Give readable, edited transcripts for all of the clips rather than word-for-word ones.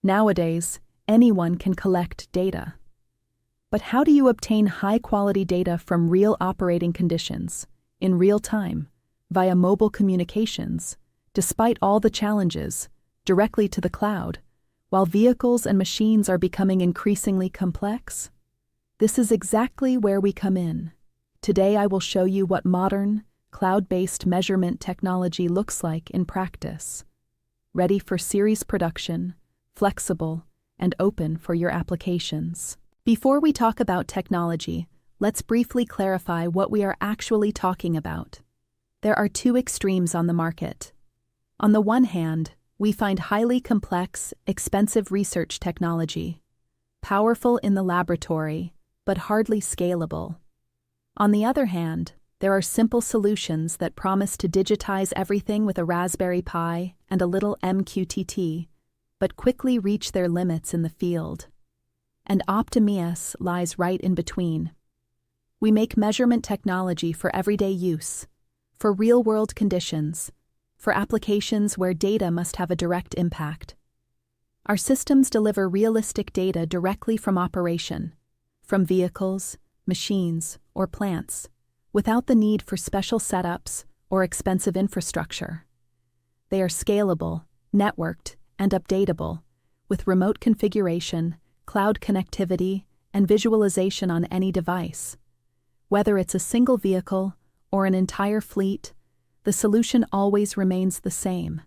Nowadays, anyone can collect data. But how do you obtain high-quality data from real operating conditions, in real time, via mobile communications, despite all the challenges, directly to the cloud, while vehicles and machines are becoming increasingly complex? This is exactly where we come in. Today I will show you what modern, cloud-based measurement technology looks like in practice. Ready for series production, flexible, and open for your applications. Before we talk about technology, let's briefly clarify what we are actually talking about. There are two extremes on the market. On the one hand, we find highly complex, expensive research technology, powerful in the laboratory, but hardly scalable. On the other hand, there are simple solutions that promise to digitize everything with a Raspberry Pi and a little MQTT, but quickly reach their limits in the field. And optiMEAS lies right in between. We make measurement technology for everyday use, for real-world conditions, for applications where data must have a direct impact. Our systems deliver realistic data directly from operation, from vehicles, machines, or plants, without the need for special setups or expensive infrastructure. They are scalable, networked, and updatable, with remote configuration, cloud connectivity, and visualization on any device. Whether it's a single vehicle or an entire fleet, the solution always remains the same.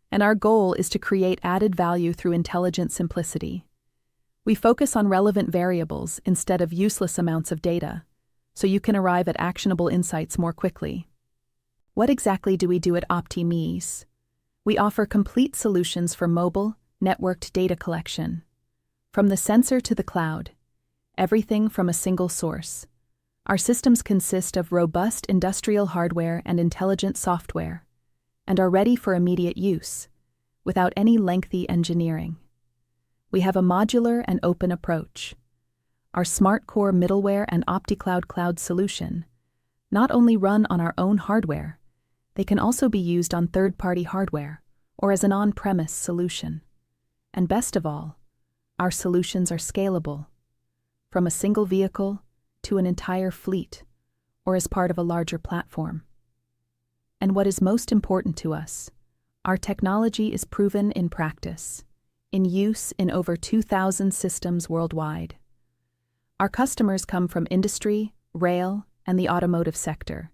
And our goal is to create added value through intelligent simplicity. We focus on relevant variables instead of useless amounts of data, so you can arrive at actionable insights more quickly. What exactly do we do at optiMEAS? We offer complete solutions for mobile, networked data collection. From the sensor to the cloud, everything from a single source. Our systems consist of robust industrial hardware and intelligent software, and are ready for immediate use, without any lengthy engineering. We have a modular and open approach. Our smartCore middleware and optiCloud cloud solution not only run on our own hardware, they can also be used on third-party hardware or as an on-premise solution. And best of all, our solutions are scalable, from a single vehicle to an entire fleet, or as part of a larger platform. And what is most important to us, our technology is proven in practice, in use in over 2,000 systems worldwide. Our customers come from industry, rail, and the automotive sector,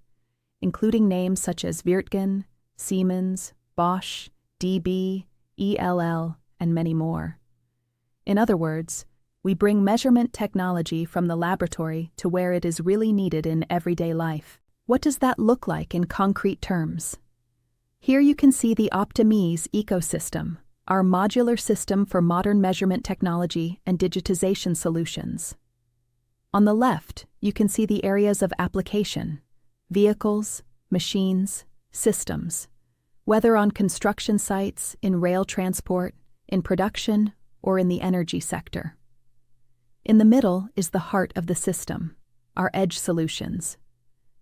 including names such as Wirtgen, Siemens, Bosch, DB, ELL, and many more. In other words, we bring measurement technology from the laboratory to where it is really needed in everyday life. What does that look like in concrete terms? Here you can see the optiMEAS ecosystem, our modular system for modern measurement technology and digitization solutions. On the left, you can see the areas of application: vehicles, machines, systems, whether on construction sites, in rail transport, in production, or in the energy sector. In the middle is the heart of the system, our edge solutions.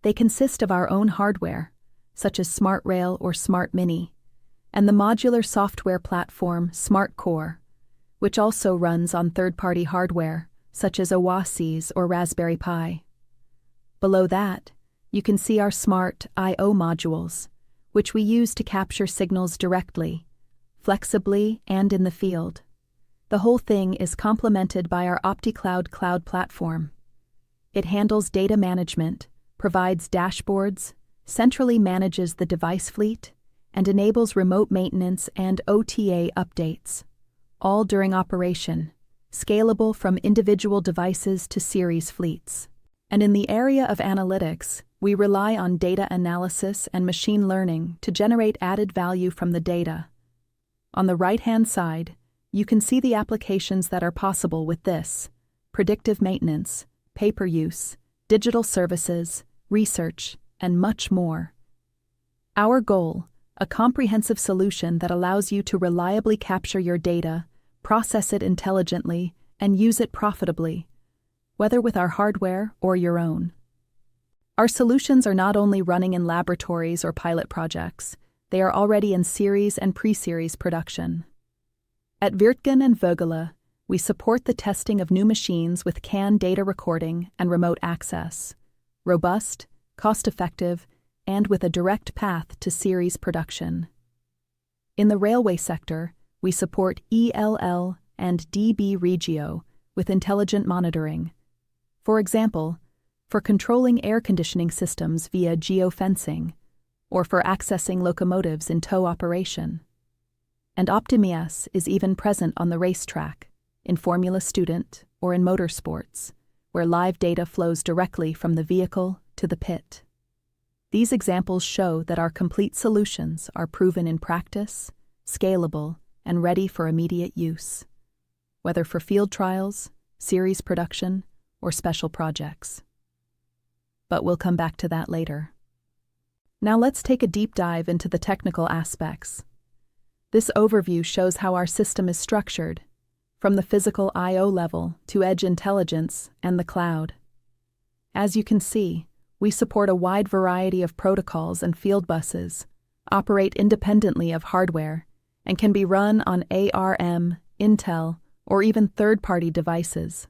They consist of our own hardware, such as SmartRail or SmartMini, and the modular software platform smartCore, which also runs on third-party hardware, such as optiMEAS or Raspberry Pi. Below that, you can see our smart I/O modules, which we use to capture signals directly, flexibly, and in the field. The whole thing is complemented by our optiCloud cloud platform. It handles data management, provides dashboards, centrally manages the device fleet, and enables remote maintenance and OTA updates, all during operation, scalable from individual devices to series fleets. And in the area of analytics, we rely on data analysis and machine learning to generate added value from the data. On the right-hand side, you can see the applications that are possible with this: predictive maintenance, pay-per-use, digital services, research, and much more. Our goal: a comprehensive solution that allows you to reliably capture your data, process it intelligently, and use it profitably, whether with our hardware or your own. Our solutions are not only running in laboratories or pilot projects, they are already in series and pre-series production. At Wirtgen and Vögele, we support the testing of new machines with CAN data recording and remote access, robust, cost-effective, and with a direct path to series production. In the railway sector, we support ELL and DB Regio with intelligent monitoring. For example, for controlling air conditioning systems via geofencing, or for accessing locomotives in tow operation. And optiMEAS is even present on the racetrack, in Formula Student or in motorsports, where live data flows directly from the vehicle to the pit. These examples show that our complete solutions are proven in practice, scalable, and ready for immediate use, whether for field trials, series production, or special projects. But we'll come back to that later. Now let's take a deep dive into the technical aspects. This overview shows how our system is structured, from the physical I/O level to edge intelligence and the cloud. As you can see, we support a wide variety of protocols and field buses, operate independently of hardware, and can be run on ARM, Intel, or even third-party devices.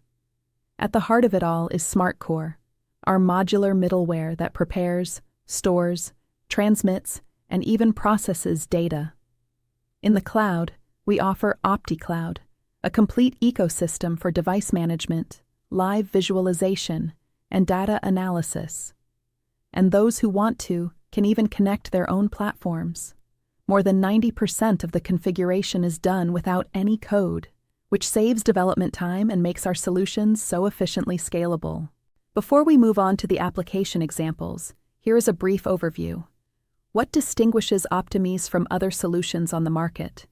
At the heart of it all is smartCore, our modular middleware that prepares, stores, transmits, and even processes data. In the cloud, we offer optiCloud, a complete ecosystem for device management, live visualization, and data analysis. And those who want to can even connect their own platforms. More than 90% of the configuration is done without any code, which saves development time and makes our solutions so efficiently scalable. Before we move on to the application examples, here is a brief overview. What distinguishes optiMEAS from other solutions on the market?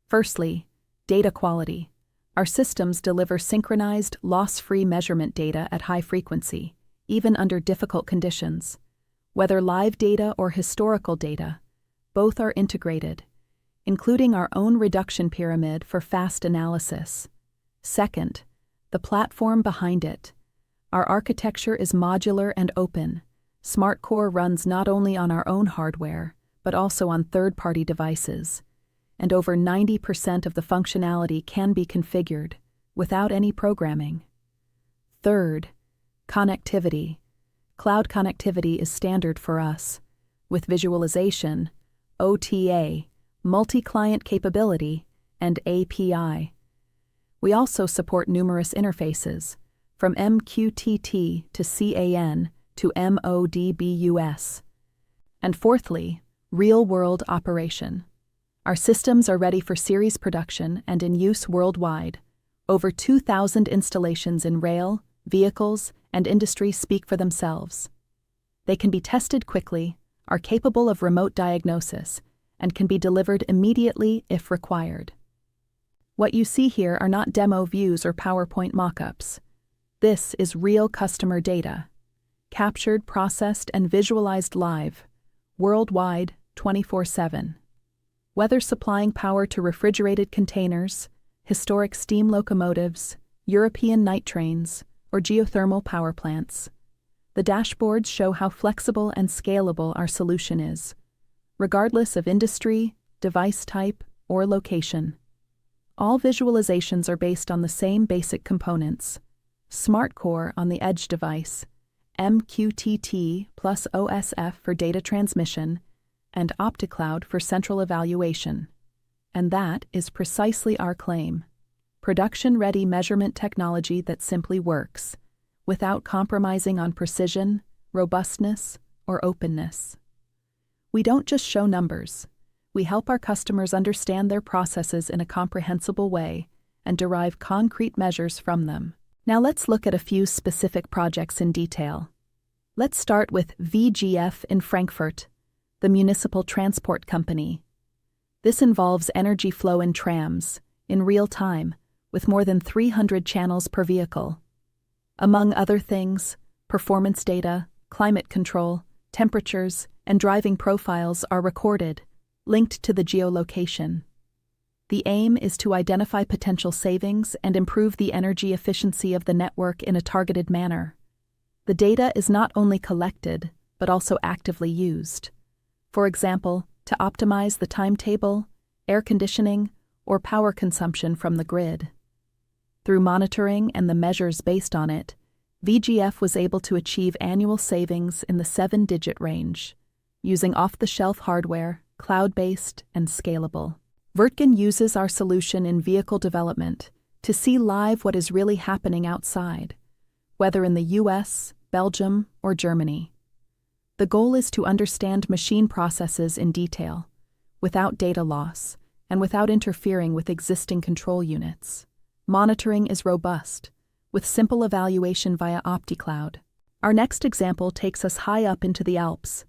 Firstly, data quality. Our systems deliver synchronized, loss-free measurement data at high frequency, even under difficult conditions. Whether live data or historical data, both are integrated, including our own reduction pyramid for fast analysis. Second, the platform behind it. Our architecture is modular and open. smartCore runs not only on our own hardware, but also on third-party devices, and over 90% of the functionality can be configured without any programming. Third, connectivity. Cloud connectivity is standard for us, with visualization, OTA, multi-client capability, and API. We also support numerous interfaces, from MQTT to CAN to MODBUS. And fourthly, real-world operation. Our systems are ready for series production and in use worldwide. Over 2,000 installations in rail, vehicles, and industry speak for themselves. They can be tested quickly, are capable of remote diagnosis, and can be delivered immediately if required. What you see here are not demo views or PowerPoint mock-ups. This is real customer data, captured, processed, and visualized live, worldwide, 24/7. Whether supplying power to refrigerated containers, historic steam locomotives, European night trains, or geothermal power plants, the dashboards show how flexible and scalable our solution is, regardless of industry, device type, or location. All visualizations are based on the same basic components: smartCore on the edge device, MQTT plus OSF for data transmission, and optiCloud for central evaluation. And that is precisely our claim: production-ready measurement technology that simply works, without compromising on precision, robustness, or openness. We don't just show numbers. We help our customers understand their processes in a comprehensible way and derive concrete measures from them. Now let's look at a few specific projects in detail. Let's start with VGF in Frankfurt, the municipal transport company. This involves energy flow in trams, in real time, with more than 300 channels per vehicle. Among other things, performance data, climate control, temperatures, and driving profiles are recorded, linked to the geolocation. The aim is to identify potential savings and improve the energy efficiency of the network in a targeted manner. The data is not only collected, but also actively used. For example, to optimize the timetable, air conditioning, or power consumption from the grid. Through monitoring and the measures based on it, VGF was able to achieve annual savings in the 7-digit range, using off-the-shelf hardware, cloud-based, and scalable. Wirtgen uses our solution in vehicle development to see live what is really happening outside, whether in the US, Belgium, or Germany. The goal is to understand machine processes in detail, without data loss, and without interfering with existing control units. Monitoring is robust, with simple evaluation via optiCloud. Our next example takes us high up into the Alps,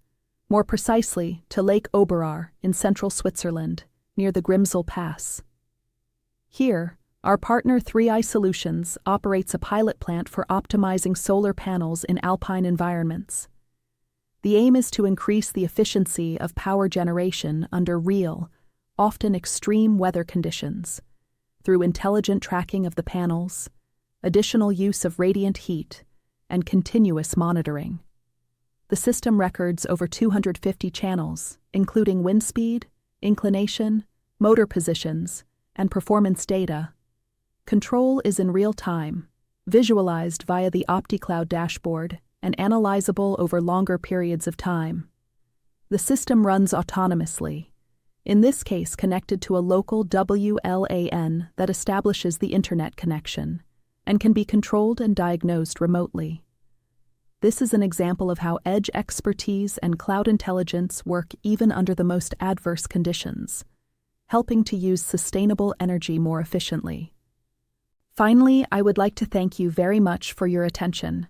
more precisely to Lake Oberarr in central Switzerland, near the Grimsel Pass. Here, our partner 3i Solutions operates a pilot plant for optimizing solar panels in alpine environments. The aim is to increase the efficiency of power generation under real, often extreme weather conditions, through intelligent tracking of the panels, additional use of radiant heat, and continuous monitoring. The system records over 250 channels, including wind speed, inclination, motor positions, and performance data. Control is in real time, visualized via the optiCloud dashboard, and analyzable over longer periods of time. The system runs autonomously, in this case connected to a local WLAN that establishes the internet connection, and can be controlled and diagnosed remotely. This is an example of how edge expertise and cloud intelligence work even under the most adverse conditions, helping to use sustainable energy more efficiently. Finally, I would like to thank you very much for your attention.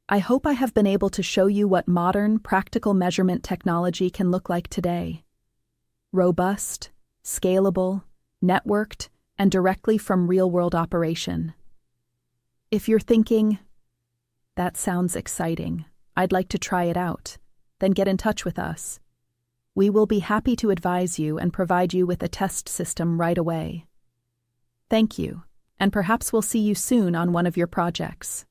I hope I have been able to show you what modern, practical measurement technology can look like today. Robust, scalable, networked, and directly from real-world operation. If you're thinking, that sounds exciting, I'd like to try it out, then get in touch with us. We will be happy to advise you and provide you with a test system right away. Thank you, and perhaps we'll see you soon on one of your projects.